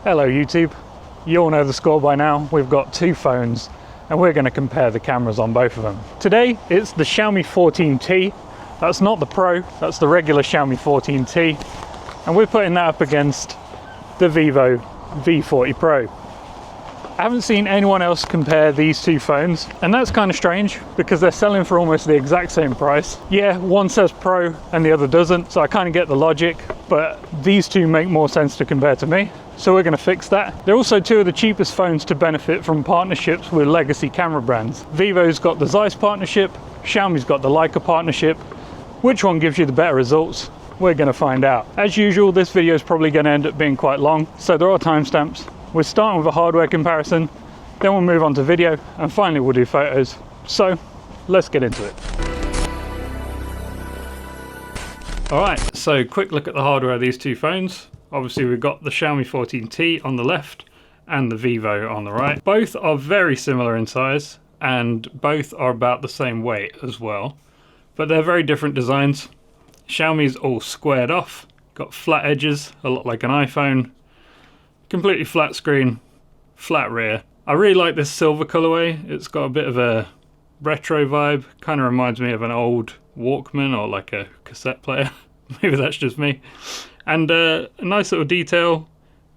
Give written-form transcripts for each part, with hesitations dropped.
Hello YouTube, you all know the score by now. We've got two phones and we're going to compare the cameras on both of them. Today it's the Xiaomi 14T, that's not the Pro, that's the regular Xiaomi 14T, and we're putting that up against the Vivo V40 Pro. I haven't seen anyone else compare these two phones, and that's kind of strange because they're selling for almost the exact same price. Yeah, one says Pro and the other doesn't, so I kind of get the logic, but these two make more sense to compare to me. So we're going to fix that. They're also two of the cheapest phones to benefit from partnerships with legacy camera brands. Vivo's got the Zeiss partnership, Xiaomi's got the Leica partnership. Which one gives you the better results? We're going to find out. As usual, this video is probably going to end up being quite long, so there are timestamps. We're starting with a hardware comparison, then we'll move on to video, and finally we'll do photos. So let's get into it. Alright, so quick look at the hardware of these two phones. Obviously we've got the Xiaomi 14T on the left and the Vivo on the right. Both are very similar in size and both are about the same weight as well. But they're very different designs. Xiaomi's all squared off, got flat edges, a lot like an iPhone. Completely flat screen, flat rear. I really like this silver colorway. It's got a bit of a retro vibe. Kind of reminds me of an old Walkman or like a cassette player. Maybe that's just me. And a nice little detail,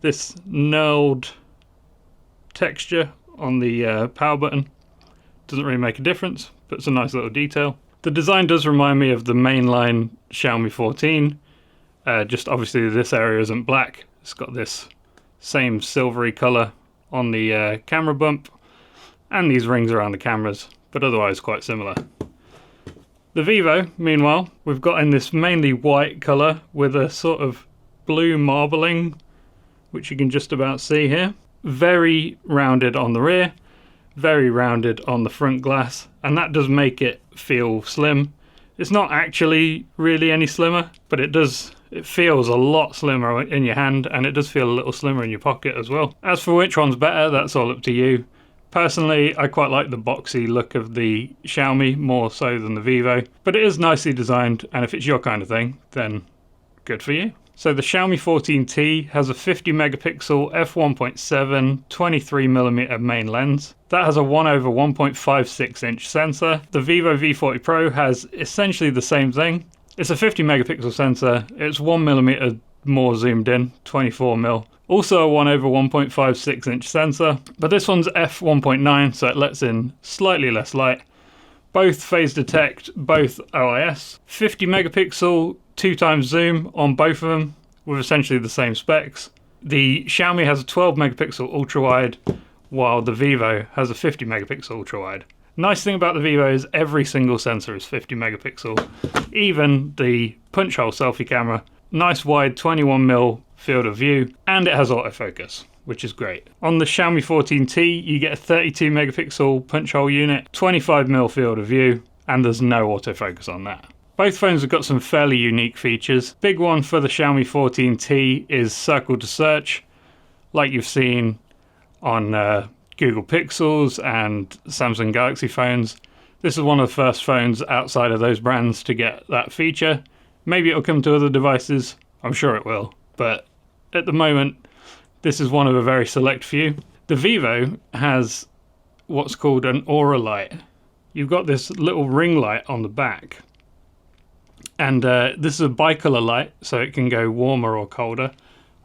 this knurled texture on the power button. Doesn't really make a difference, but it's a nice little detail. The design does remind me of the mainline Xiaomi 14. Just obviously this area isn't black. It's got this same silvery color on the camera bump and these rings around the cameras, but otherwise quite similar. The Vivo, meanwhile, we've got in this mainly white color with a sort of blue marbling, which you can just about see here. Very rounded on the rear, very rounded on the front glass, and that does make it feel slim. It's not actually really any slimmer, but it feels a lot slimmer in your hand, and it does feel a little slimmer in your pocket as well. As for which one's better, that's all up to you. Personally, I quite like the boxy look of the Xiaomi more so than the Vivo, but it is nicely designed, and if it's your kind of thing, then good for you. So the Xiaomi 14T has a 50 megapixel f1.7 23mm main lens. That has a 1/1.56 inch sensor. The Vivo V40 Pro has essentially the same thing. It's a 50 megapixel sensor, it's 1mm more zoomed in, 24mm. Also a 1/1.56 inch sensor, but this one's f1.9, so it lets in slightly less light. Both phase detect, both OIS. 50 megapixel 2x zoom on both of them with essentially the same specs. The Xiaomi has a 12 megapixel ultra wide, while the Vivo has a 50 megapixel ultra wide. Nice thing about the Vivo is every single sensor is 50 megapixel, even the punch hole selfie camera. Nice wide 21mm field of view, and it has autofocus, which is great. On the Xiaomi 14T, you get a 32 megapixel punch hole unit, 25mm field of view, and there's no autofocus on that. Both phones have got some fairly unique features. Big one for the Xiaomi 14T is circle to search, like you've seen on Google Pixels and Samsung Galaxy phones. This is one of the first phones outside of those brands to get that feature. Maybe it'll come to other devices, I'm sure it will, but at the moment this is one of a very select few. The Vivo has what's called an aura light. You've got this little ring light on the back, and this is a bicolor light, so it can go warmer or colder,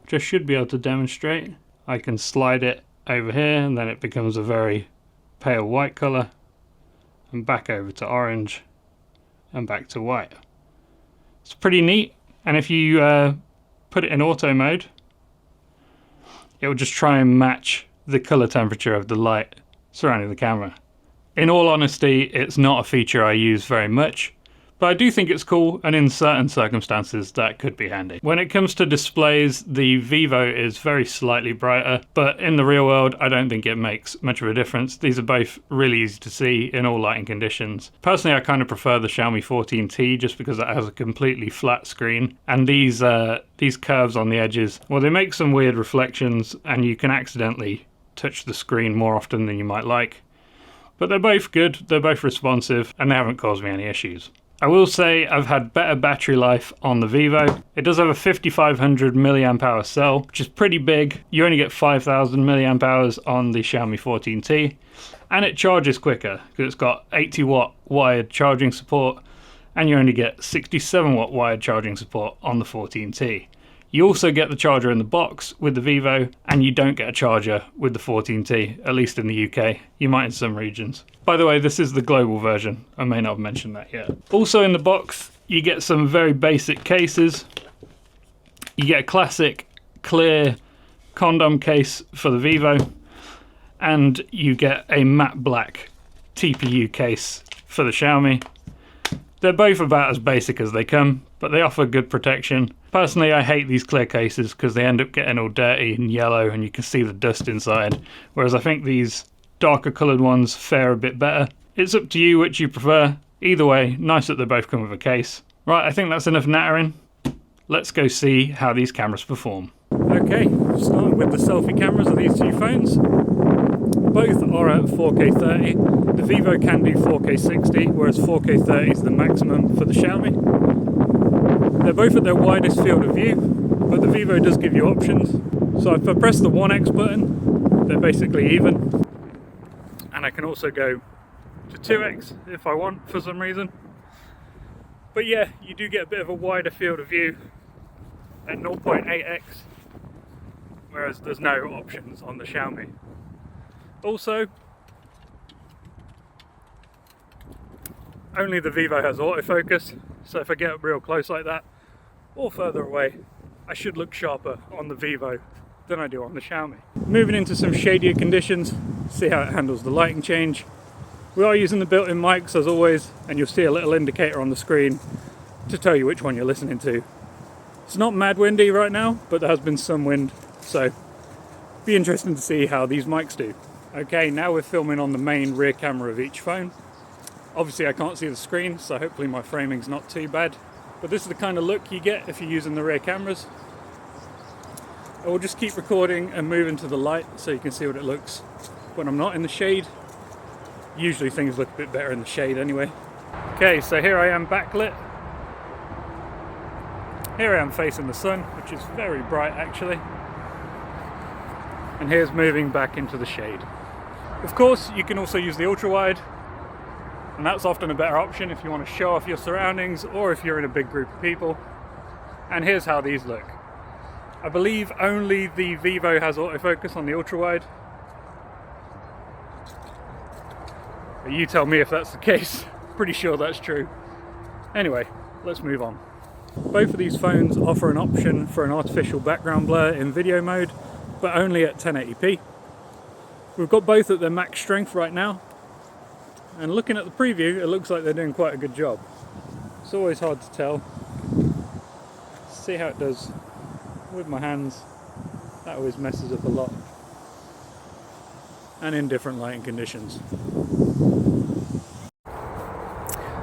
which I should be able to demonstrate. I can slide it over here and then it becomes a very pale white color, and back over to orange and back to white. It's pretty neat, and if you put it in auto mode, it will just try and match the color temperature of the light surrounding the camera. In all honesty, it's not a feature I use very much, but I do think it's cool, and in certain circumstances that could be handy. When it comes to displays, the Vivo is very slightly brighter, but in the real world I don't think it makes much of a difference. These are both really easy to see in all lighting conditions. Personally, I kind of prefer the Xiaomi 14T just because it has a completely flat screen, and these curves on the edges, well, they make some weird reflections and you can accidentally touch the screen more often than you might like. But they're both good, they're both responsive, and they haven't caused me any issues. I will say I've had better battery life on the Vivo. It does have a 5500 milliamp hour cell, which is pretty big. You only get 5000 milliamp hours on the Xiaomi 14T, and it charges quicker because it's got 80 watt wired charging support, and you only get 67 watt wired charging support on the 14T. You also get the charger in the box with the Vivo, and you don't get a charger with the 14T, at least in the UK. You might in some regions. By the way, this is the global version. I may not have mentioned that yet. Also in the box, you get some very basic cases. You get a classic clear condom case for the Vivo, and you get a matte black TPU case for the Xiaomi. They're both about as basic as they come, but they offer good protection. Personally, I hate these clear cases because they end up getting all dirty and yellow and you can see the dust inside, whereas I think these darker coloured ones fare a bit better. It's up to you which you prefer. Either way, nice that they both come with a case. Right, I think that's enough nattering. Let's go see how these cameras perform. Okay, starting with the selfie cameras of these two phones. Both are at 4K 30. The Vivo can do 4K 60, whereas 4K 30 is the maximum for the Xiaomi. They're both at their widest field of view, but the Vivo does give you options. So if I press the 1x button, they're basically even. And I can also go to 2x if I want for some reason. But yeah, you do get a bit of a wider field of view at 0.8x, whereas there's no options on the Xiaomi. Also, only the Vivo has autofocus, so if I get up real close like that or further away, I should look sharper on the Vivo than I do on the Xiaomi. Moving into some shadier conditions, see how it handles the lighting change. We are using the built-in mics as always, and you'll see a little indicator on the screen to tell you which one you're listening to. It's not mad windy right now, but there has been some wind, so be interesting to see how these mics do. Okay, now we're filming on the main rear camera of each phone. Obviously I can't see the screen, so hopefully my framing's not too bad. But this is the kind of look you get if you're using the rear cameras. I will just keep recording and moving to the light so you can see what it looks when I'm not in the shade. Usually things look a bit better in the shade anyway. Okay, so here I am backlit. Here I am facing the sun, which is very bright actually. And here's moving back into the shade. Of course, you can also use the ultra wide, and that's often a better option if you want to show off your surroundings or if you're in a big group of people. And here's how these look. I believe only the Vivo has autofocus on the ultra wide. But you tell me if that's the case. Pretty sure that's true. Anyway, let's move on. Both of these phones offer an option for an artificial background blur in video mode, but only at 1080p. We've got both at their max strength right now, and looking at the preview, it looks like they're doing quite a good job. It's always hard to tell. See how it does with my hands. That always messes up a lot. And in different lighting conditions.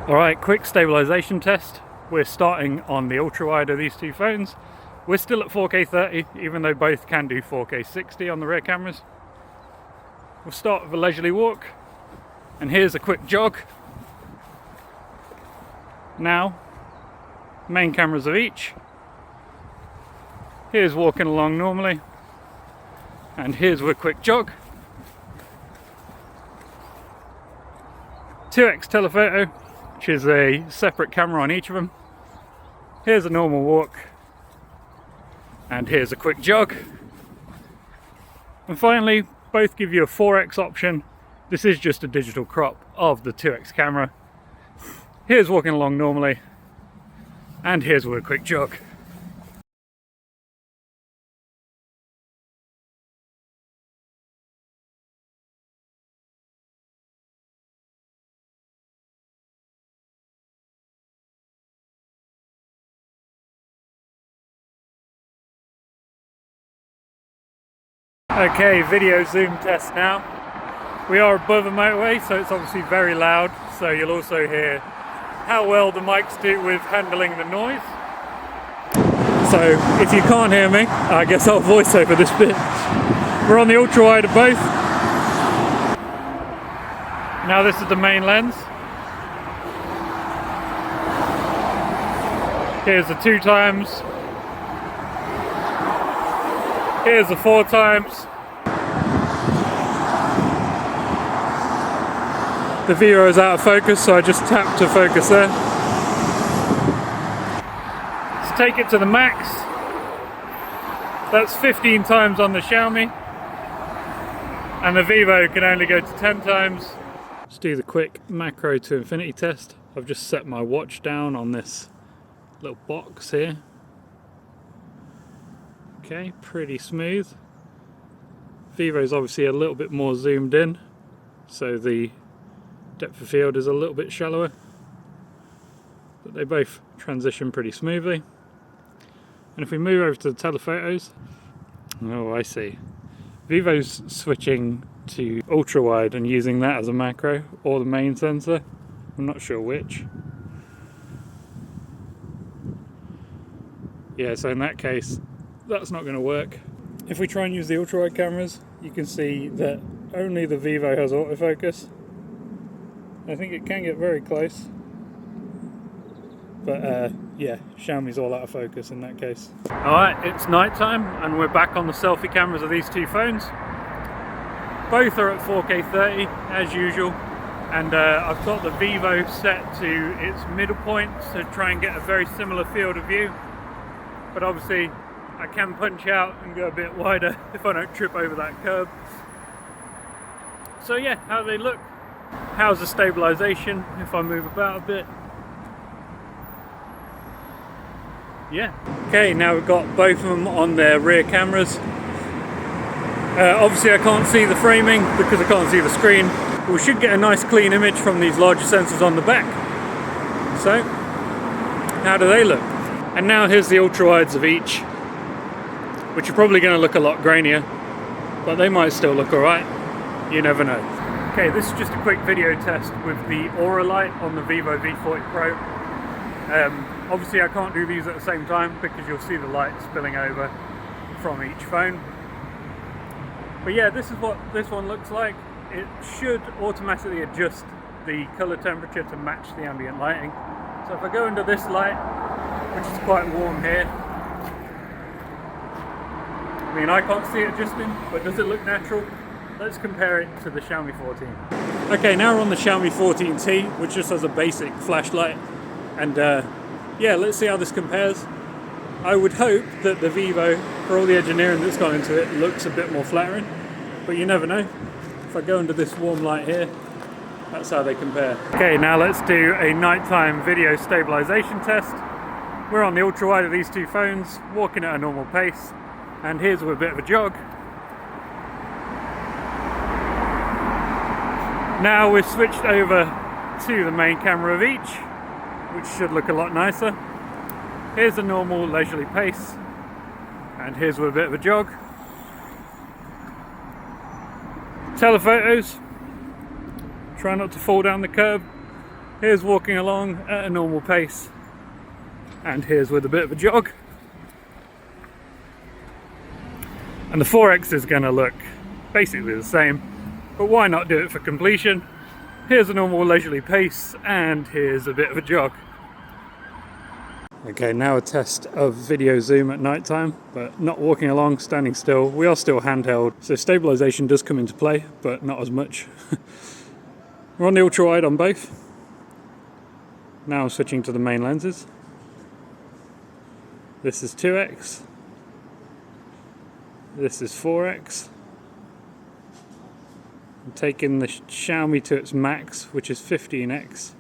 Alright, quick stabilization test. We're starting on the ultra wide of these two phones. We're still at 4K 30, even though both can do 4K 60 on the rear cameras. We'll start with a leisurely walk, and here's a quick jog. Now, main cameras of each. Here's walking along normally, and here's a quick jog. 2x telephoto, which is a separate camera on each of them. Here's a normal walk, and here's a quick jog. And finally, both give you a 4x option. This is just a digital crop of the 2x camera. Here's walking along normally, and here's a quick jog. Okay, video zoom test now. We are above a motorway, so it's obviously very loud, so you'll also hear how well the mics do with handling the noise. So if you can't hear me, I guess I'll voice over this bit. We're on the ultra wide of both. Now this is the main lens. Here's the 2 times. Here's the 4 times. The Vivo is out of focus, so I just tapped to focus there. Let's take it to the max. That's 15 times on the Xiaomi. And the Vivo can only go to 10 times. Let's do the quick macro to infinity test. I've just set my watch down on this little box here. Okay, pretty smooth. Vivo's obviously a little bit more zoomed in, so the depth of field is a little bit shallower, but they both transition pretty smoothly. And if we move over to the telephotos, oh, I see. Vivo's switching to ultra wide and using that as a macro, or the main sensor. I'm not sure which. Yeah, so in that case, that's not going to work. If we try and use the ultra wide cameras, you can see that only the Vivo has autofocus. I think it can get very close, but yeah, Xiaomi's all out of focus in that case. Alright, it's night time and we're back on the selfie cameras of these 2 phones. Both are at 4K 30 as usual, and I've got the Vivo set to its middle point to try and get a very similar field of view, but obviously I can punch out and go a bit wider if I don't trip over that curb. So yeah, how do they look? How's the stabilization if I move about a bit? Yeah. Okay, now we've got both of them on their rear cameras. Obviously I can't see the framing because I can't see the screen. We should get a nice clean image from these larger sensors on the back. So, how do they look? And now here's the ultra wides of each, which are probably going to look a lot grainier, but they might still look alright. You never know. Okay, this is just a quick video test with the Aura light on the Vivo V40 Pro. Obviously I can't do these at the same time because you'll see the light spilling over from each phone. But yeah, this is what this one looks like. It should automatically adjust the color temperature to match the ambient lighting. So if I go under this light, which is quite warm here, I mean I can't see it adjusting, but does it look natural? Let's compare it to the Xiaomi 14. Okay, now we're on the Xiaomi 14T, which just has a basic flashlight. And yeah, let's see how this compares. I would hope that the Vivo, for all the engineering that's gone into it, looks a bit more flattering, but you never know. If I go under this warm light here, that's how they compare. Okay, now let's do a nighttime video stabilization test. We're on the ultra wide of these 2 phones, walking at a normal pace, and here's with a bit of a jog. Now we've switched over to the main camera of each, which should look a lot nicer. Here's a normal leisurely pace, and here's with a bit of a jog. Telephotos, try not to fall down the curb. Here's walking along at a normal pace, and here's with a bit of a jog. And the 4X is going to look basically the same, but why not do it for completion? Here's a normal leisurely pace, and here's a bit of a jog. Okay, now a test of video zoom at night time, but not walking along, standing still. We are still handheld, so stabilization does come into play, but not as much. We're on the ultra wide on both. Now I'm switching to the main lenses. This is 2x. This is 4x. I'm taking the Xiaomi to its max, which is 15x.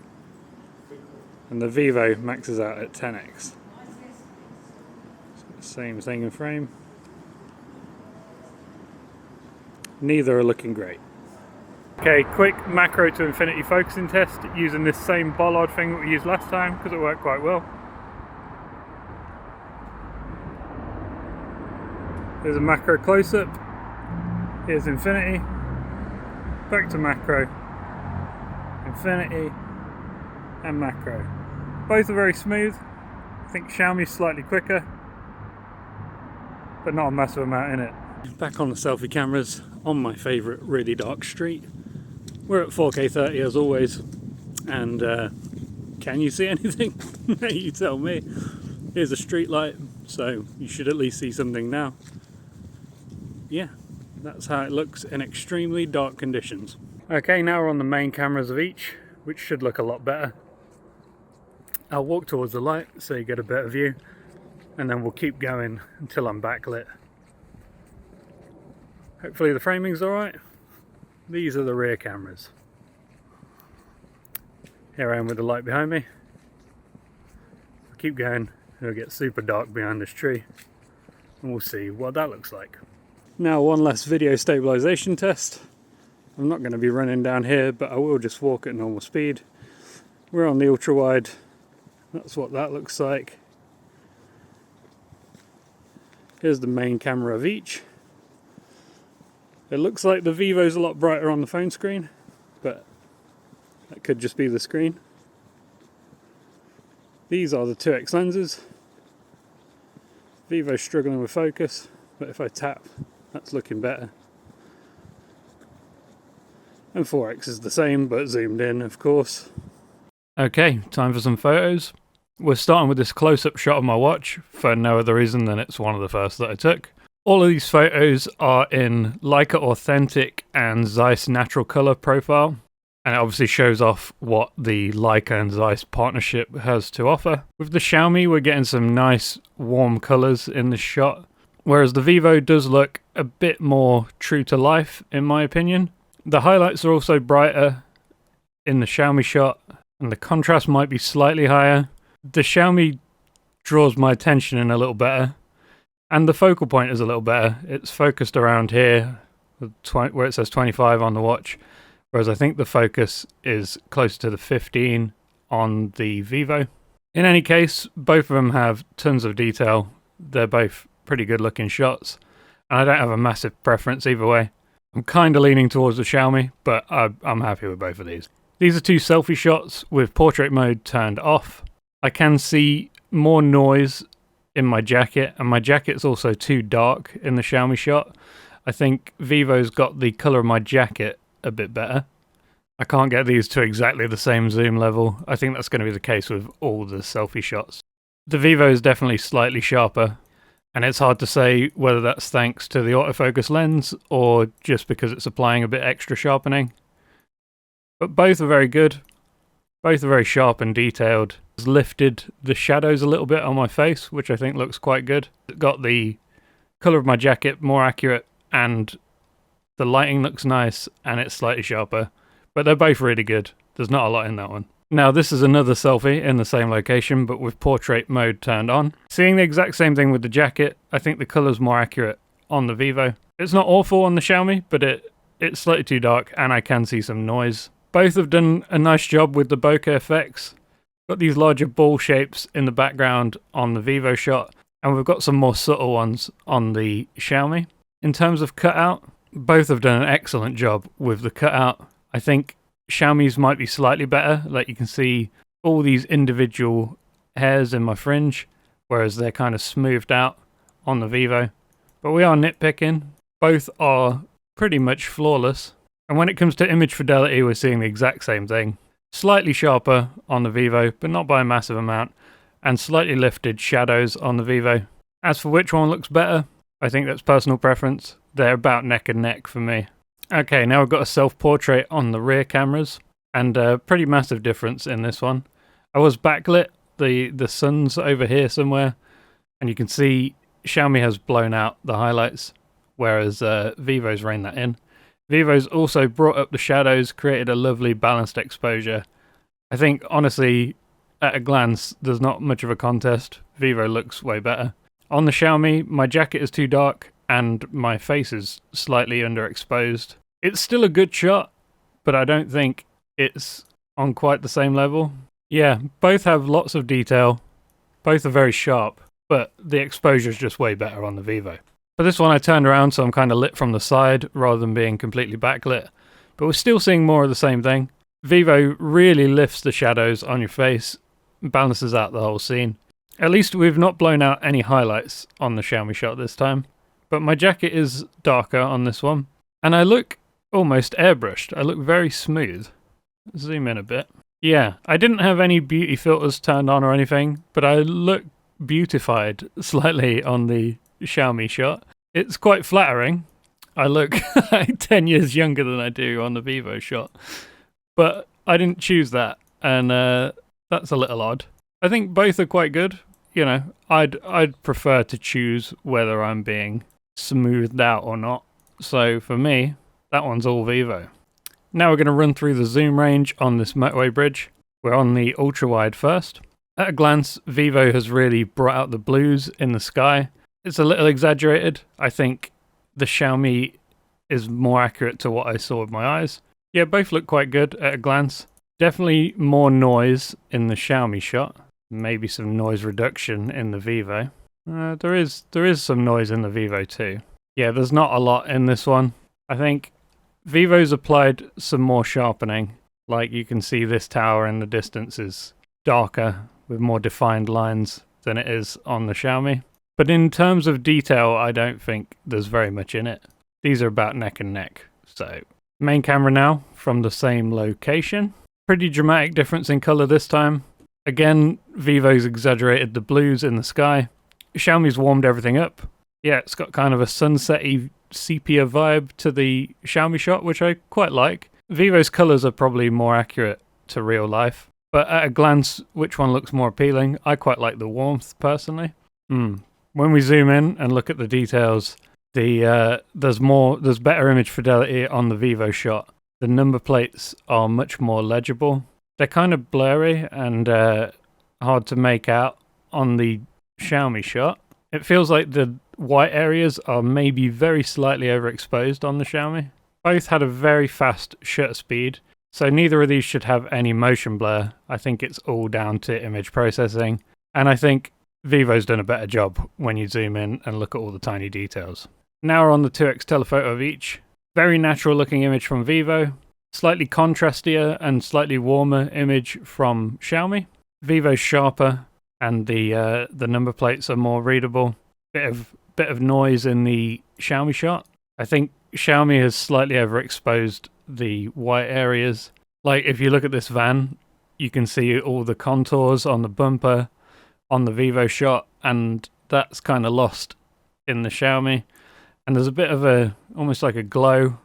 And the Vivo maxes out at 10x. Same thing in frame. Neither are looking great. Okay, quick macro to infinity focusing test using this same bollard thing that we used last time because it worked quite well. Here's a macro close-up. Here's infinity. Back to macro. Infinity. And macro. Both are very smooth. I think Xiaomi's slightly quicker, but not a massive amount in it. Back on the selfie cameras on my favourite really dark street. We're at 4K 30 as always, and can you see anything? You tell me. Here's a street light, so you should at least see something now. Yeah, that's how it looks in extremely dark conditions. Okay, now we're on the main cameras of each, which should look a lot better. I'll walk towards the light so you get a better view, and then we'll keep going until I'm backlit. Hopefully the framing's alright. These are the rear cameras. Here I am with the light behind me. I'll keep going, it'll get super dark behind this tree, and we'll see what that looks like. Now one last video stabilization test. I'm not going to be running down here, but I will just walk at normal speed. We're on the ultra wide. That's what that looks like. Here's the main camera of each. It looks like the Vivo's a lot brighter on the phone screen, but that could just be the screen. These are the 2x lenses. Vivo's struggling with focus, but if I tap, that's looking better. And 4x is the same, but zoomed in, of course. Okay, time for some photos. We're starting with this close-up shot of my watch, for no other reason than it's one of the first that I took. All of these photos are in Leica Authentic and Zeiss Natural Color profile, and it obviously shows off what the Leica and Zeiss partnership has to offer. With the Xiaomi, we're getting some nice warm colors in this shot, whereas the Vivo does look a bit more true to life, in my opinion. The highlights are also brighter in the Xiaomi shot, and the contrast might be slightly higher. The Xiaomi draws my attention in a little better, and the focal point is a little better. It's focused around here, where it says 25 on the watch, whereas I think the focus is closer to the 15 on the Vivo. In any case, both of them have tons of detail. They're both pretty good looking shots, and I don't have a massive preference either way. I'm kind of leaning towards the Xiaomi, but I'm happy with both of these. These are 2 selfie shots with portrait mode turned off. I can see more noise in my jacket, and my jacket's also too dark in the Xiaomi shot. I think Vivo's got the colour of my jacket a bit better. I can't get these to exactly the same zoom level. I think that's going to be the case with all the selfie shots. The Vivo is definitely slightly sharper, and it's hard to say whether that's thanks to the autofocus lens or just because it's applying a bit extra sharpening. But both are very good. Both are very sharp and detailed. It's lifted the shadows a little bit on my face, which I think looks quite good. It got the colour of my jacket more accurate, and the lighting looks nice, and it's slightly sharper. But they're both really good. There's not a lot in that one. Now this is another selfie in the same location, but with portrait mode turned on. Seeing the exact same thing with the jacket, I think the colour's more accurate on the Vivo. It's not awful on the Xiaomi, but it's slightly too dark, and I can see some noise. Both have done a nice job with the bokeh effects. Got these larger ball shapes in the background on the Vivo shot, and we've got some more subtle ones on the Xiaomi. In terms of cutout, both have done an excellent job with the cutout. I think Xiaomi's might be slightly better, like you can see all these individual hairs in my fringe, whereas they're kind of smoothed out on the Vivo. But we are nitpicking. Both are pretty much flawless. And when it comes to image fidelity, we're seeing the exact same thing. Slightly sharper on the Vivo, but not by a massive amount, and slightly lifted shadows on the Vivo. As for which one looks better, I think that's personal preference. They're about neck and neck for me. Okay, now I've got a self-portrait on the rear cameras, and a pretty massive difference in this one. I was backlit, the sun's over here somewhere, and you can see Xiaomi has blown out the highlights, whereas Vivo's reined that in. Vivo's also brought up the shadows, created a lovely balanced exposure. I think, honestly, at a glance, there's not much of a contest. Vivo looks way better. On the Xiaomi, my jacket is too dark, and my face is slightly underexposed. It's still a good shot, but I don't think it's on quite the same level. Yeah, both have lots of detail, both are very sharp, but the exposure is just way better on the Vivo. For this one I turned around so I'm kind of lit from the side rather than being completely backlit, but we're still seeing more of the same thing. Vivo really lifts the shadows on your face, balances out the whole scene. At least we've not blown out any highlights on the Xiaomi shot this time. But my jacket is darker on this one, and I look almost airbrushed. I look very smooth. Zoom in a bit. Yeah, I didn't have any beauty filters turned on or anything, but I look beautified slightly on the Xiaomi shot. It's quite flattering. I look 10 years younger than I do on the Vivo shot. But I didn't choose that, and that's a little odd. I think both are quite good. You know, I'd prefer to choose whether I'm being smoothed out or not. So for me, that one's all Vivo. Now we're going to run through the zoom range on this motorway bridge. We're on the ultra wide first. At a glance, Vivo has really brought out the blues in the sky. It's a little exaggerated. I think the Xiaomi is more accurate to what I saw with my eyes. Yeah, both look quite good at a glance. Definitely more noise in the Xiaomi shot. Maybe some noise reduction in the Vivo. There is some noise in the Vivo too. Yeah, there's not a lot in this one. I think Vivo's applied some more sharpening. Like you can see this tower in the distance is darker with more defined lines than it is on the Xiaomi. But in terms of detail, I don't think there's very much in it. These are about neck and neck. So, main camera now from the same location. Pretty dramatic difference in color this time. Again, Vivo's exaggerated the blues in the sky. Xiaomi's warmed everything up. Yeah, it's got kind of a sunset-y sepia vibe to the Xiaomi shot, which I quite like. Vivo's colors are probably more accurate to real life. But at a glance, which one looks more appealing? I quite like the warmth, personally. When we zoom in and look at the details, there's better image fidelity on the Vivo shot. The number plates are much more legible. They're kind of blurry and hard to make out on the Xiaomi shot. It feels like the white areas are maybe very slightly overexposed on the Xiaomi. Both had a very fast shutter speed, so neither of these should have any motion blur. I think it's all down to image processing, and I think Vivo's done a better job when you zoom in and look at all the tiny details. Now we're on the 2x telephoto of each. Very natural looking image from Vivo, slightly contrastier and slightly warmer image from Xiaomi. Vivo's sharper and the number plates are more readable. Bit of noise in the Xiaomi shot. I think Xiaomi has slightly overexposed the white areas. Like if you look at this van, you can see all the contours on the bumper on the Vivo shot, and that's kind of lost in the Xiaomi. And there's a bit of almost like a glow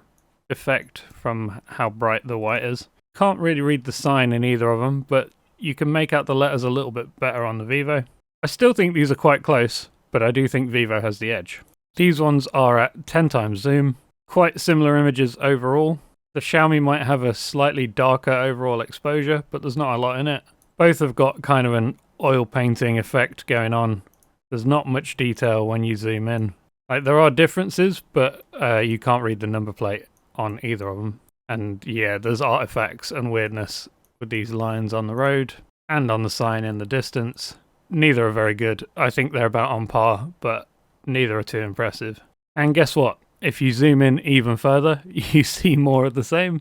effect from how bright the white is. Can't really read the sign in either of them, but you can make out the letters a little bit better on the Vivo. I still think these are quite close, but I do think Vivo has the edge. These ones are at 10 times zoom. Quite similar images overall. The Xiaomi might have a slightly darker overall exposure, but there's not a lot in it. Both have got kind of an oil painting effect going on. There's not much detail when you zoom in. Like there are differences, but you can't read the number plate on either of them. And yeah, there's artifacts and weirdness with these lines on the road and on the sign in the distance. Neither are very good. I think they're about on par, but neither are too impressive. And guess what? If you zoom in even further, you see more of the same.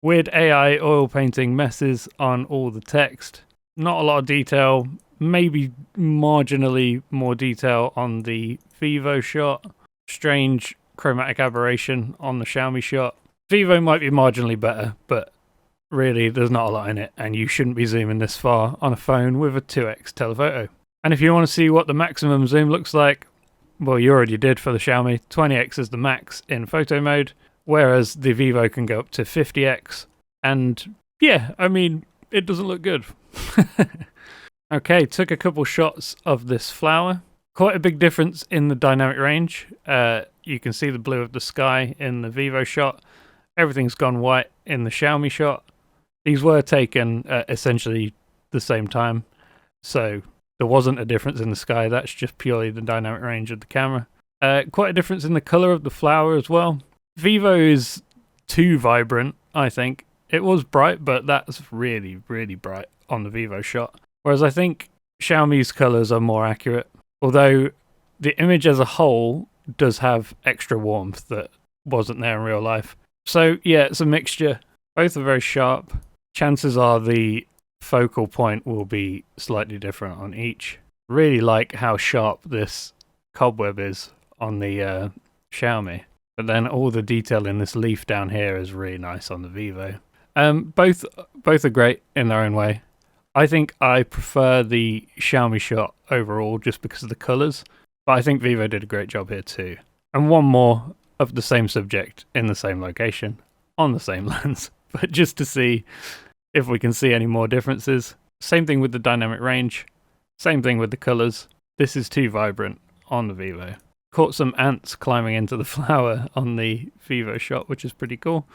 Weird AI oil painting messes on all the text. Not a lot of detail, maybe marginally more detail on the Vivo shot. Strange chromatic aberration on the Xiaomi shot. Vivo might be marginally better, but really there's not a lot in it, and you shouldn't be zooming this far on a phone with a 2x telephoto. And if you want to see what the maximum zoom looks like, well, you already did for the Xiaomi. 20x is the max in photo mode, whereas the Vivo can go up to 50x. And yeah, I mean, it doesn't look good. Okay, took a couple shots of this flower. Quite a big difference in the dynamic range. You can see the blue of the sky in the Vivo shot. Everything's gone white in the Xiaomi shot. These were taken at essentially the same time, so there wasn't a difference in the sky. That's just purely the dynamic range of the camera. Quite a difference in the color of the flower as well. Vivo is too vibrant, I think. It was bright, but that's really, really bright on the Vivo shot. Whereas I think Xiaomi's colors are more accurate. Although the image as a whole does have extra warmth that wasn't there in real life. So yeah, it's a mixture. Both are very sharp. Chances are the focal point will be slightly different on each. Really like how sharp this cobweb is on the Xiaomi. But then all the detail in this leaf down here is really nice on the Vivo. Both are great in their own way. I think I prefer the Xiaomi shot overall just because of the colours, but I think Vivo did a great job here too. And one more of the same subject in the same location, on the same lens, but just to see if we can see any more differences. Same thing with the dynamic range, same thing with the colours. This is too vibrant on the Vivo. Caught some ants climbing into the flower on the Vivo shot, which is pretty cool.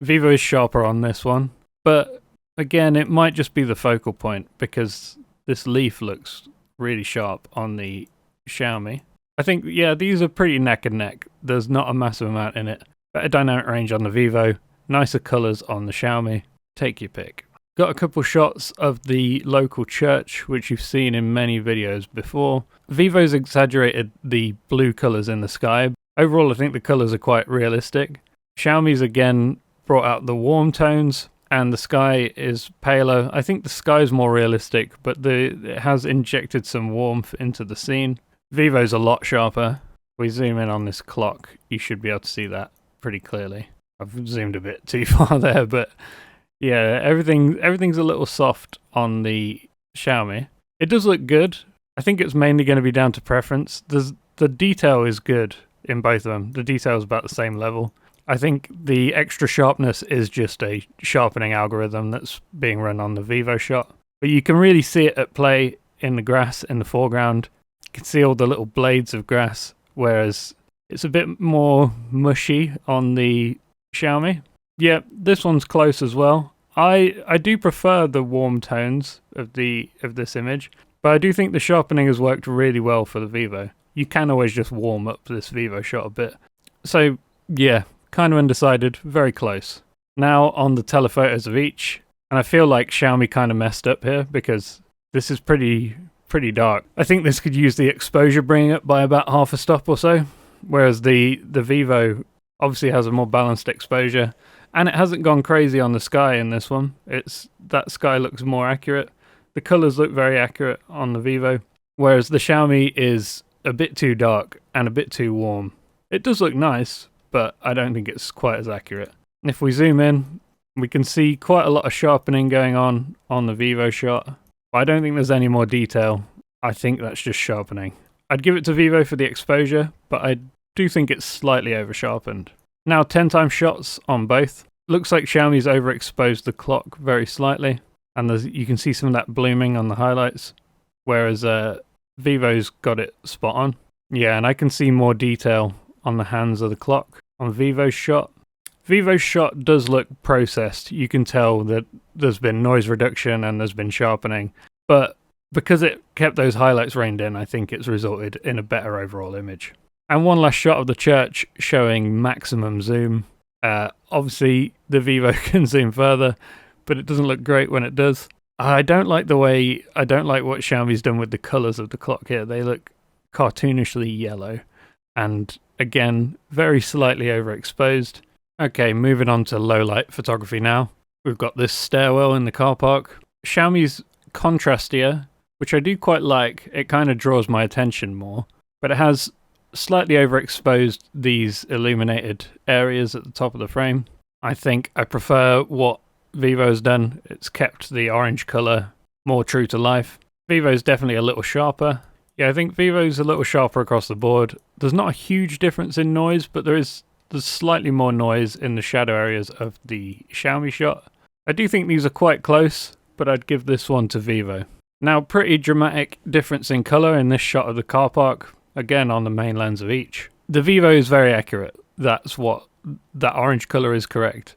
Vivo is sharper on this one, but again, it might just be the focal point because this leaf looks really sharp on the Xiaomi. I think, yeah, these are pretty neck and neck. There's not a massive amount in it. Better dynamic range on the Vivo, nicer colours on the Xiaomi. Take your pick. Got a couple shots of the local church, which you've seen in many videos before. Vivo's exaggerated the blue colours in the sky. Overall, I think the colours are quite realistic. Xiaomi's again brought out the warm tones, and the sky is paler. I think the sky is more realistic, but it has injected some warmth into the scene. Vivo's a lot sharper. If we zoom in on this clock, you should be able to see that pretty clearly. I've zoomed a bit too far there, but yeah, everything's a little soft on the Xiaomi. It does look good. I think it's mainly going to be down to preference. The detail is good in both of them. The detail is about the same level. I think the extra sharpness is just a sharpening algorithm that's being run on the Vivo shot. But you can really see it at play in the grass in the foreground. You can see all the little blades of grass, whereas it's a bit more mushy on the Xiaomi. Yeah, this one's close as well. I do prefer the warm tones of this image, but I do think the sharpening has worked really well for the Vivo. You can always just warm up this Vivo shot a bit. So yeah, kind of undecided, very close. Now on the telephotos of each, and I feel like Xiaomi kind of messed up here because this is pretty dark. I think this could use the exposure bringing up by about half a stop or so, whereas the Vivo obviously has a more balanced exposure, and it hasn't gone crazy on the sky in this one. That sky looks more accurate. The colours look very accurate on the Vivo, whereas the Xiaomi is a bit too dark and a bit too warm. It does look nice, but I don't think it's quite as accurate. If we zoom in, we can see quite a lot of sharpening going on the Vivo shot. I don't think there's any more detail. I think that's just sharpening. I'd give it to Vivo for the exposure, but I do think it's slightly over sharpened. Now 10x shots on both. Looks like Xiaomi's overexposed the clock very slightly, and you can see some of that blooming on the highlights, whereas Vivo's got it spot on. Yeah, and I can see more detail on the hands of the clock on Vivo's shot. Vivo's shot does look processed. You can tell that there's been noise reduction and there's been sharpening, but because it kept those highlights reined in, I think it's resulted in a better overall image. And one last shot of the church showing maximum zoom. Obviously, the Vivo can zoom further, but it doesn't look great when it does. I don't like what Xiaomi's done with the colours of the clock here. They look cartoonishly yellow, and again, very slightly overexposed. Okay, moving on to low light photography now. We've got this stairwell in the car park. Xiaomi's contrastier, which I do quite like. It kind of draws my attention more, but it has slightly overexposed these illuminated areas at the top of the frame. I think I prefer what Vivo's done. It's kept the orange colour more true to life. Vivo's definitely a little sharper. Yeah, I think Vivo's a little sharper across the board. There's not a huge difference in noise, but there's slightly more noise in the shadow areas of the Xiaomi shot. I do think these are quite close, but I'd give this one to Vivo. Now, pretty dramatic difference in colour in this shot of the car park, again on the main lens of each. The Vivo is very accurate. That orange colour is correct.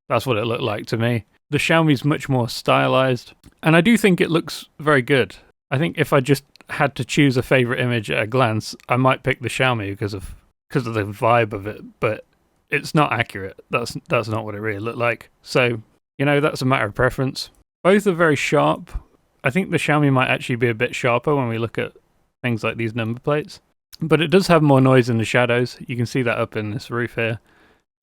That's what it looked like to me. The Xiaomi's much more stylized, and I do think it looks very good. I think if I just had to choose a favourite image at a glance, I might pick the Xiaomi because of the vibe of it, but it's not accurate. That's not what it really looked like. So, that's a matter of preference. Both are very sharp. I think the Xiaomi might actually be a bit sharper when we look at things like these number plates, but it does have more noise in the shadows. You can see that up in this roof here.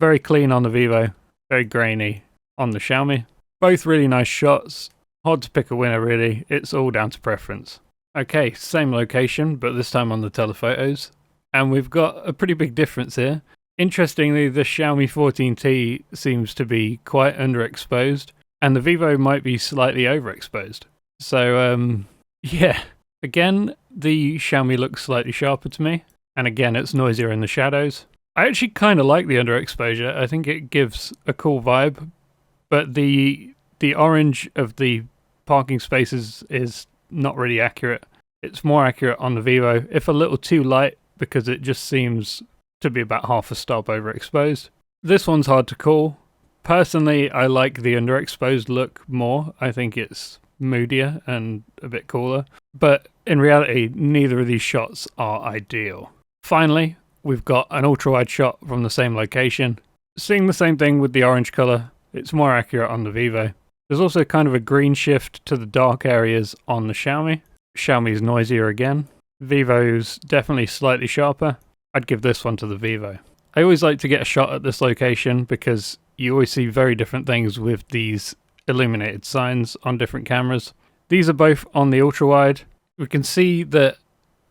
Very clean on the Vivo, very grainy on the Xiaomi. Both really nice shots. Hard to pick a winner really. It's all down to preference. Okay, same location, but this time on the telephotos. And we've got a pretty big difference here. Interestingly, the Xiaomi 14T seems to be quite underexposed, and the Vivo might be slightly overexposed. So, yeah. Again, the Xiaomi looks slightly sharper to me. And again, it's noisier in the shadows. I actually kind of like the underexposure. I think it gives a cool vibe. But the orange of the parking spaces is not really accurate. It's more accurate on the Vivo, if a little too light, because it just seems to be about half a stop overexposed. This one's hard to call. Personally, I like the underexposed look more. I think it's moodier and a bit cooler. But in reality, neither of these shots are ideal. Finally, we've got an ultra-wide shot from the same location. Seeing the same thing with the orange colour, it's more accurate on the Vivo. There's also kind of a green shift to the dark areas on the Xiaomi. Xiaomi's noisier again. Vivo's definitely slightly sharper. I'd give this one to the Vivo. I always like to get a shot at this location because you always see very different things with these illuminated signs on different cameras. These are both on the ultra-wide. We can see that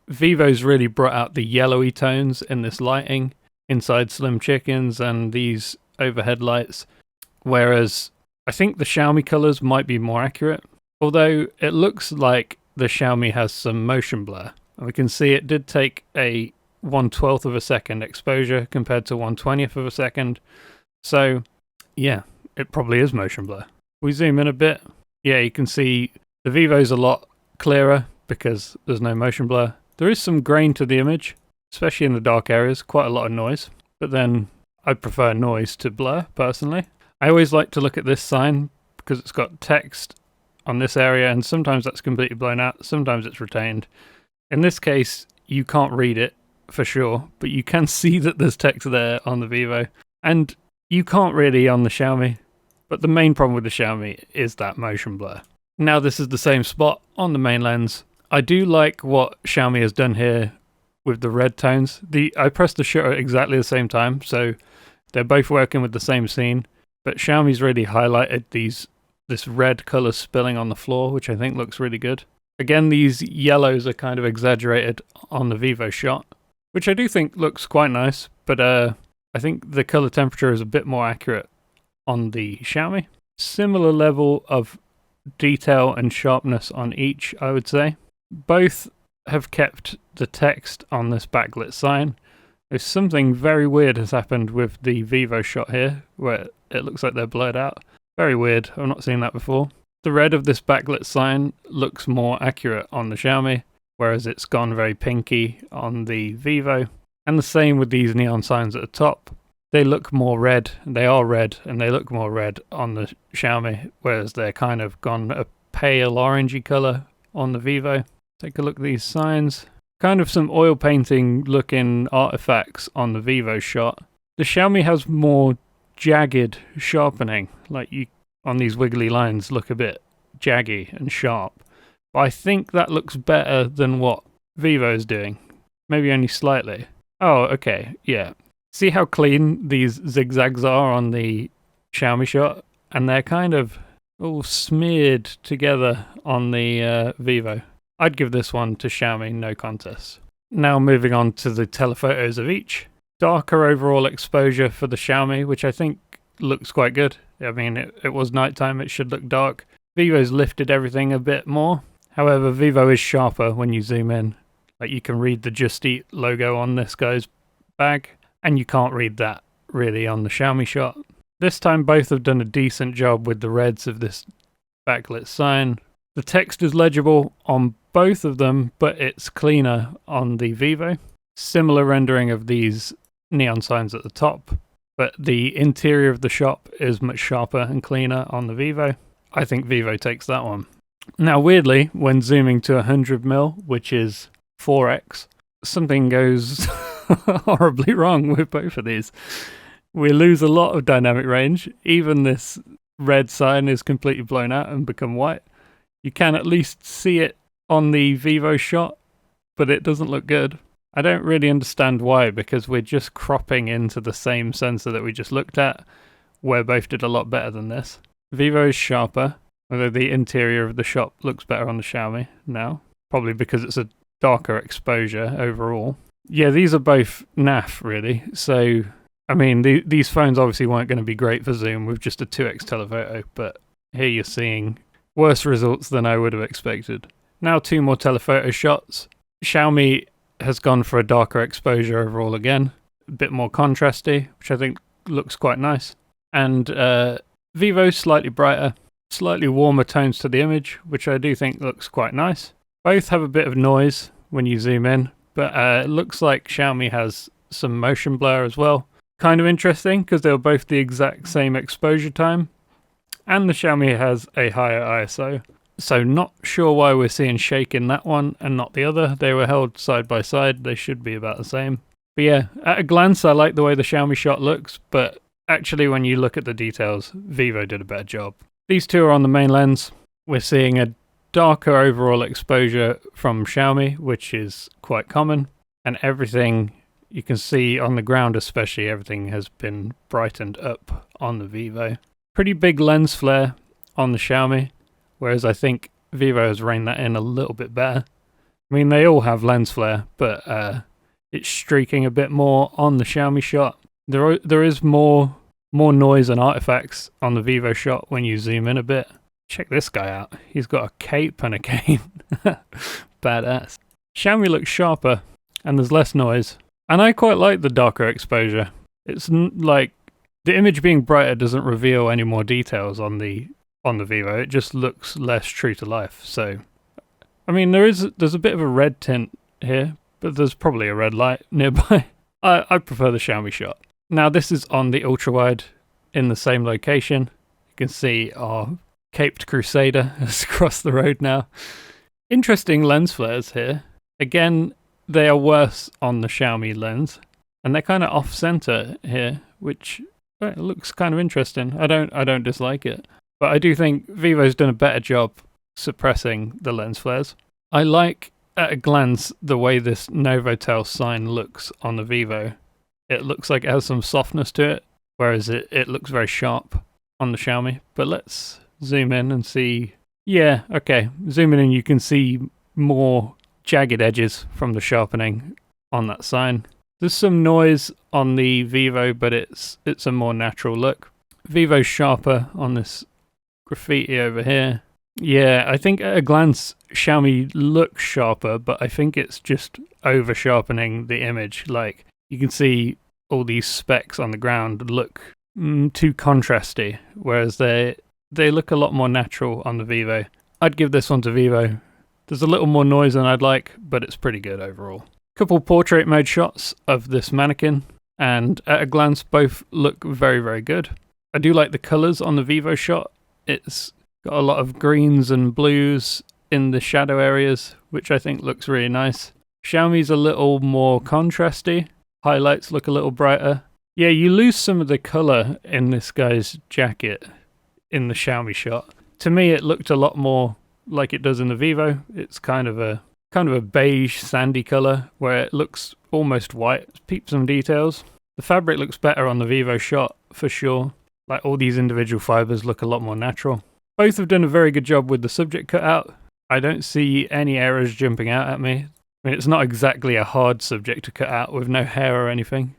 Vivo's really brought out the yellowy tones in this lighting inside Slim Chickens and these overhead lights, whereas I think the Xiaomi colours might be more accurate, although it looks like the Xiaomi has some motion blur. And we can see it did take a 1/12 of a second exposure compared to 1/20th of a second. So yeah, it probably is motion blur. We zoom in a bit. Yeah, you can see the Vivo's a lot clearer because there's no motion blur. There is some grain to the image, especially in the dark areas, quite a lot of noise. But then I prefer noise to blur, personally. I always like to look at this sign because it's got text on this area, and sometimes that's completely blown out, sometimes it's retained. In this case, you can't read it for sure, but you can see that there's text there on the Vivo, and you can't really on the Xiaomi. But the main problem with the Xiaomi is that motion blur. Now this is the same spot on the main lens. I do like what Xiaomi has done here with the red tones. I pressed the shutter at exactly the same time, so they're both working with the same scene. But Xiaomi's really highlighted this red colour spilling on the floor, which I think looks really good. Again, these yellows are kind of exaggerated on the Vivo shot, which I do think looks quite nice, but I think the colour temperature is a bit more accurate on the Xiaomi. Similar level of detail and sharpness on each, I would say. Both have kept the text on this backlit sign. There's something very weird has happened with the Vivo shot here, where it looks like they're blurred out. Very weird, I've not seen that before. The red of this backlit sign looks more accurate on the Xiaomi, whereas it's gone very pinky on the Vivo. And the same with these neon signs at the top. They look more red, they are red, and they look more red on the Xiaomi, whereas they're kind of gone a pale orangey colour on the Vivo. Take a look at these signs. Kind of some oil painting looking artifacts on the Vivo shot. The Xiaomi has more jagged sharpening, like you on these wiggly lines look a bit jaggy and sharp. But I think that looks better than what Vivo is doing. Maybe only slightly. Oh, okay, yeah. See how clean these zigzags are on the Xiaomi shot? And they're kind of all smeared together on the Vivo. I'd give this one to Xiaomi, no contest. Now moving on to the telephotos of each. Darker overall exposure for the Xiaomi, which I think looks quite good. I mean, it was nighttime, it should look dark. Vivo's lifted everything a bit more. However, Vivo is sharper when you zoom in. Like, you can read the Just Eat logo on this guy's bag, and you can't read that really on the Xiaomi shot. This time both have done a decent job with the reds of this backlit sign. The text is legible on both of them, but it's cleaner on the Vivo. Similar rendering of these neon signs at the top, but the interior of the shop is much sharper and cleaner on the Vivo. I think Vivo takes that one. Now weirdly, when zooming to 100mm, which is 4x, something goes horribly wrong with both of these. We lose a lot of dynamic range. Even this red sign is completely blown out and become white. You can at least see it on the Vivo shot, but it doesn't look good. I don't really understand why, because we're just cropping into the same sensor that we just looked at, where both did a lot better than this. Vivo is sharper, although the interior of the shop looks better on the Xiaomi now, probably because it's a darker exposure overall. Yeah, these are both naff really, so I mean these phones obviously weren't going to be great for zoom with just a 2x telephoto, but here you're seeing worse results than I would have expected. Now 2 more telephoto shots. Xiaomi has gone for a darker exposure overall again, a bit more contrasty, which I think looks quite nice. And Vivo slightly brighter, slightly warmer tones to the image, which I do think looks quite nice. Both have a bit of noise when you zoom in, but it looks like Xiaomi has some motion blur as well. Kind of interesting because they were both the exact same exposure time, and the Xiaomi has a higher ISO. So not sure why we're seeing shake in that one and not the other. They were held side by side. They should be about the same. But yeah, at a glance, I like the way the Xiaomi shot looks, but actually when you look at the details, Vivo did a better job. These two are on the main lens. We're seeing a darker overall exposure from Xiaomi, which is quite common. And everything you can see on the ground especially, everything has been brightened up on the Vivo. Pretty big lens flare on the Xiaomi, whereas I think Vivo has reined that in a little bit better. I mean, they all have lens flare, but it's streaking a bit more on the Xiaomi shot. There is more noise and artifacts on the Vivo shot when you zoom in a bit. Check this guy out. He's got a cape and a cane. Badass. Xiaomi looks sharper and there's less noise. And I quite like the darker exposure. It's like the image being brighter doesn't reveal any more details on the Vivo. It just looks less true to life. So, I mean, there's a bit of a red tint here, but there's probably a red light nearby. I prefer the Xiaomi shot. Now this is on the ultra wide in the same location. You can see our caped crusader has crossed the road now. Interesting lens flares here. Again, they are worse on the Xiaomi lens, and they're kind of off center here, which looks kind of interesting. I don't dislike it, but I do think Vivo's done a better job suppressing the lens flares. I like at a glance the way this Novotel sign looks on the Vivo. It looks like it has some softness to it, whereas it looks very sharp on the Xiaomi. But let's zoom in and see. Yeah, okay. Zooming in, you can see more jagged edges from the sharpening on that sign. There's some noise on the Vivo, but it's a more natural look. Vivo's sharper on this graffiti over here. Yeah, I think at a glance, Xiaomi looks sharper, but I think it's just over sharpening the image. Like, you can see all these specks on the ground look too contrasty, whereas they look a lot more natural on the Vivo. I'd give this one to Vivo. There's a little more noise than I'd like, but it's pretty good overall. Couple portrait mode shots of this mannequin, and at a glance, both look very, very good. I do like the colours on the Vivo shot. It's got a lot of greens and blues in the shadow areas, which I think looks really nice. Xiaomi's a little more contrasty. Highlights look a little brighter. Yeah, you lose some of the colour in this guy's jacket in the Xiaomi shot. To me, it looked a lot more like it does in the Vivo. It's kind of a beige, sandy colour where it looks almost white. Peep some details. The fabric looks better on the Vivo shot for sure. Like, all these individual fibres look a lot more natural. Both have done a very good job with the subject cutout. I don't see any errors jumping out at me. I mean, it's not exactly a hard subject to cut out with no hair or anything,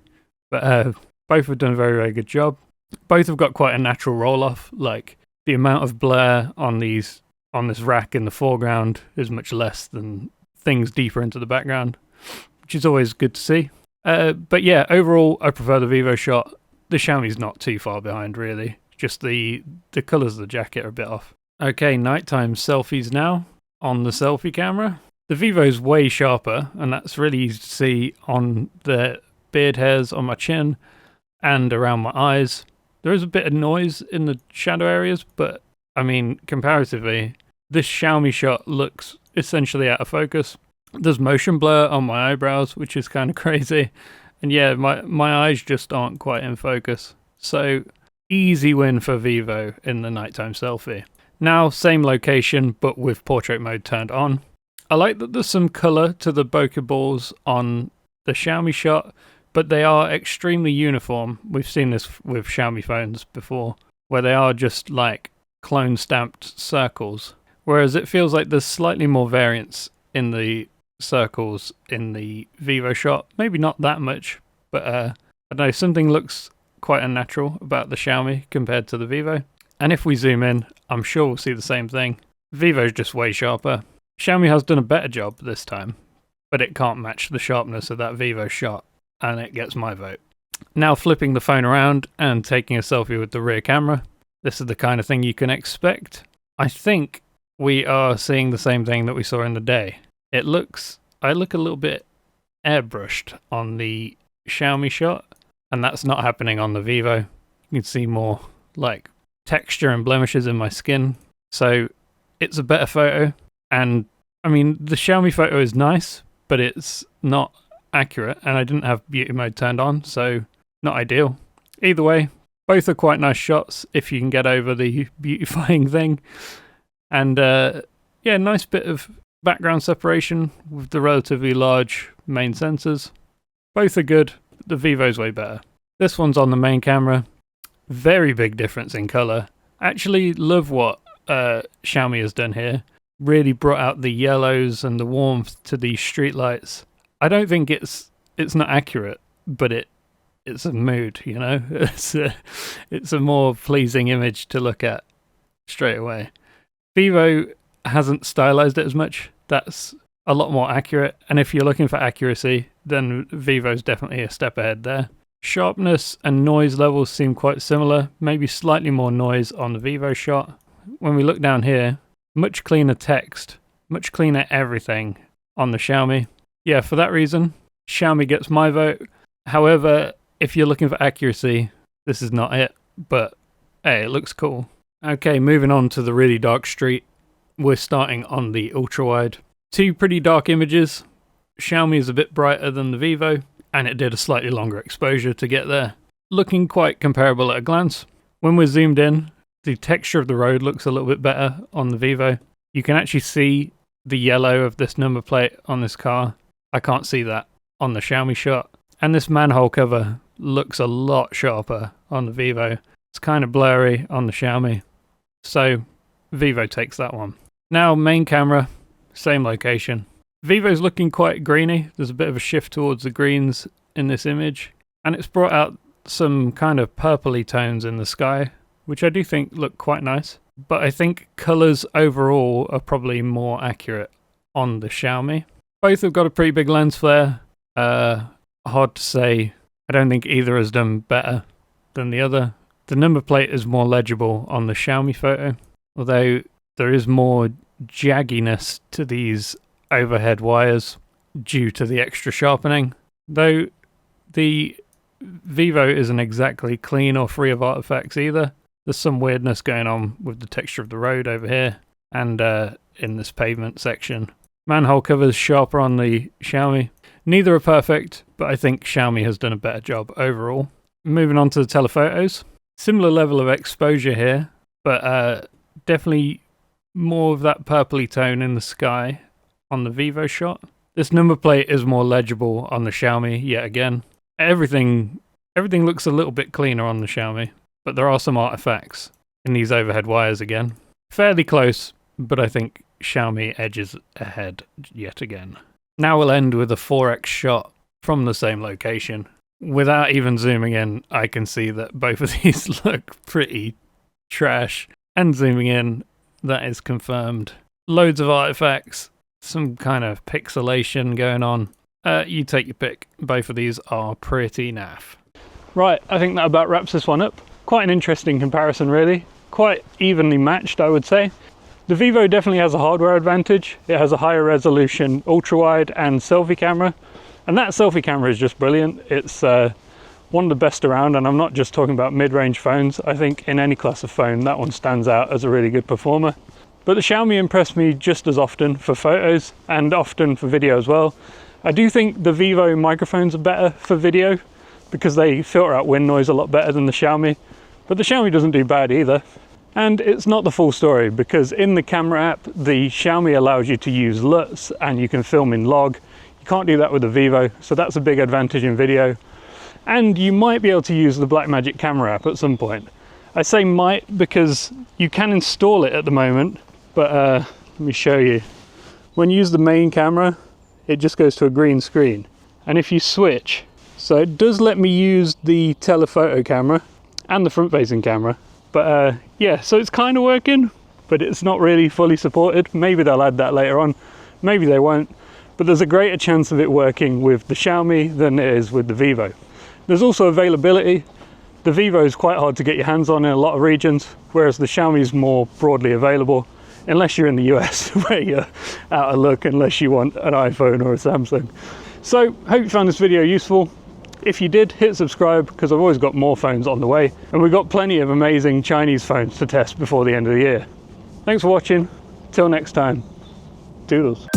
but both have done a very, very good job. Both have got quite a natural roll-off. Like, the amount of blur on this rack in the foreground is much less than things deeper into the background, which is always good to see. But yeah, overall, I prefer the Vivo shot. The Xiaomi's not too far behind, really. Just the colours of the jacket are a bit off. Okay, nighttime selfies now on the selfie camera. The Vivo's way sharper, and that's really easy to see on the beard hairs on my chin and around my eyes. There is a bit of noise in the shadow areas, but I mean, comparatively, this Xiaomi shot looks essentially out of focus. There's motion blur on my eyebrows, which is kind of crazy. And yeah, my eyes just aren't quite in focus. So, easy win for Vivo in the nighttime selfie. Now, same location, but with portrait mode turned on. I like that there's some colour to the bokeh balls on the Xiaomi shot, but they are extremely uniform. We've seen this with Xiaomi phones before, where they are just like clone stamped circles. Whereas it feels like there's slightly more variance in the circles in the Vivo shot. Maybe not that much, but I don't know, something looks quite unnatural about the Xiaomi compared to the Vivo. And if we zoom in, I'm sure we'll see the same thing. Vivo's just way sharper. Xiaomi has done a better job this time, but it can't match the sharpness of that Vivo shot, and it gets my vote. Now flipping the phone around and taking a selfie with the rear camera. This is the kind of thing you can expect. I think we are seeing the same thing that we saw in the day. I look a little bit airbrushed on the Xiaomi shot, and that's not happening on the Vivo. You can see more like texture and blemishes in my skin. So it's a better photo. And I mean, the Xiaomi photo is nice, but it's not accurate, and I didn't have beauty mode turned on, so not ideal. Either way, both are quite nice shots if you can get over the beautifying thing. And yeah, nice bit of background separation with the relatively large main sensors. Both are good. The Vivo's way better. This one's on the main camera. Very big difference in color. Actually love what Xiaomi has done here. Really brought out the yellows and the warmth to these street lights. I don't think it's not accurate, but it's a mood, you know? It's a more pleasing image to look at straight away. Vivo hasn't stylized it as much. That's a lot more accurate, and if you're looking for accuracy, then Vivo's definitely a step ahead there. Sharpness and noise levels seem quite similar, maybe slightly more noise on the Vivo shot. When we look down here, much cleaner text, much cleaner everything on the Xiaomi. Yeah, for that reason, Xiaomi gets my vote. However, if you're looking for accuracy, this is not it, but hey, it looks cool. Okay, moving on to the really dark street. We're starting on the ultra-wide. Two pretty dark images. Xiaomi is a bit brighter than the Vivo, and it did a slightly longer exposure to get there. Looking quite comparable at a glance. When we're zoomed in, the texture of the road looks a little bit better on the Vivo. You can actually see the yellow of this number plate on this car. I can't see that on the Xiaomi shot. And this manhole cover looks a lot sharper on the Vivo. It's kind of blurry on the Xiaomi. So Vivo takes that one. Now main camera, same location. Vivo's looking quite greeny. There's a bit of a shift towards the greens in this image. And it's brought out some kind of purpley tones in the sky, which I do think look quite nice. But I think colours overall are probably more accurate on the Xiaomi. Both have got a pretty big lens flare. Hard to say. I don't think either has done better than the other. The number plate is more legible on the Xiaomi photo, although there is more jagginess to these overhead wires due to the extra sharpening. Though the Vivo isn't exactly clean or free of artifacts either. There's some weirdness going on with the texture of the road over here and in this pavement section. Manhole covers sharper on the Xiaomi. Neither are perfect, but I think Xiaomi has done a better job overall. Moving on to the telephotos. Similar level of exposure here, but definitely more of that purpley tone in the sky on the Vivo shot. This number plate is more legible on the Xiaomi yet again. Everything looks a little bit cleaner on the Xiaomi, but there are some artifacts in these overhead wires again. Fairly close, but I think Xiaomi edges ahead yet again. Now we'll end with a 4x shot from the same location. Without even zooming in, I can see that both of these look pretty trash. And zooming in, that is confirmed. Loads of artifacts, some kind of pixelation going on. You take your pick. Both of these are pretty naff. Right, I think that about wraps this one up. Quite an interesting comparison really. Quite evenly matched, I would say. The Vivo definitely has a hardware advantage. It has a higher resolution ultra-wide and selfie camera. And that selfie camera is just brilliant. It's one of the best around, and I'm not just talking about mid-range phones. I think in any class of phone, that one stands out as a really good performer. But the Xiaomi impressed me just as often for photos and often for video as well. I do think the Vivo microphones are better for video because they filter out wind noise a lot better than the Xiaomi. But the Xiaomi doesn't do bad either. And it's not the full story because in the camera app, the Xiaomi allows you to use LUTs and you can film in log. You can't do that with the Vivo, so that's a big advantage in video. And you might be able to use the Blackmagic camera app at some point. I say might because you can install it at the moment, but let me show you. When you use the main camera, it just goes to a green screen. And if you switch, so it does let me use the telephoto camera and the front-facing camera, But yeah, so it's kind of working, but it's not really fully supported. Maybe they'll add that later on, maybe they won't, but there's a greater chance of it working with the Xiaomi than it is with the Vivo. There's also availability. The Vivo is quite hard to get your hands on in a lot of regions, whereas the Xiaomi is more broadly available, unless you're in the US where you're out of luck unless you want an iPhone or a Samsung. So hope you found this video useful. If you did, hit subscribe, because I've always got more phones on the way, and we've got plenty of amazing Chinese phones to test before the end of the year. Thanks for watching. Till next time. Doodles.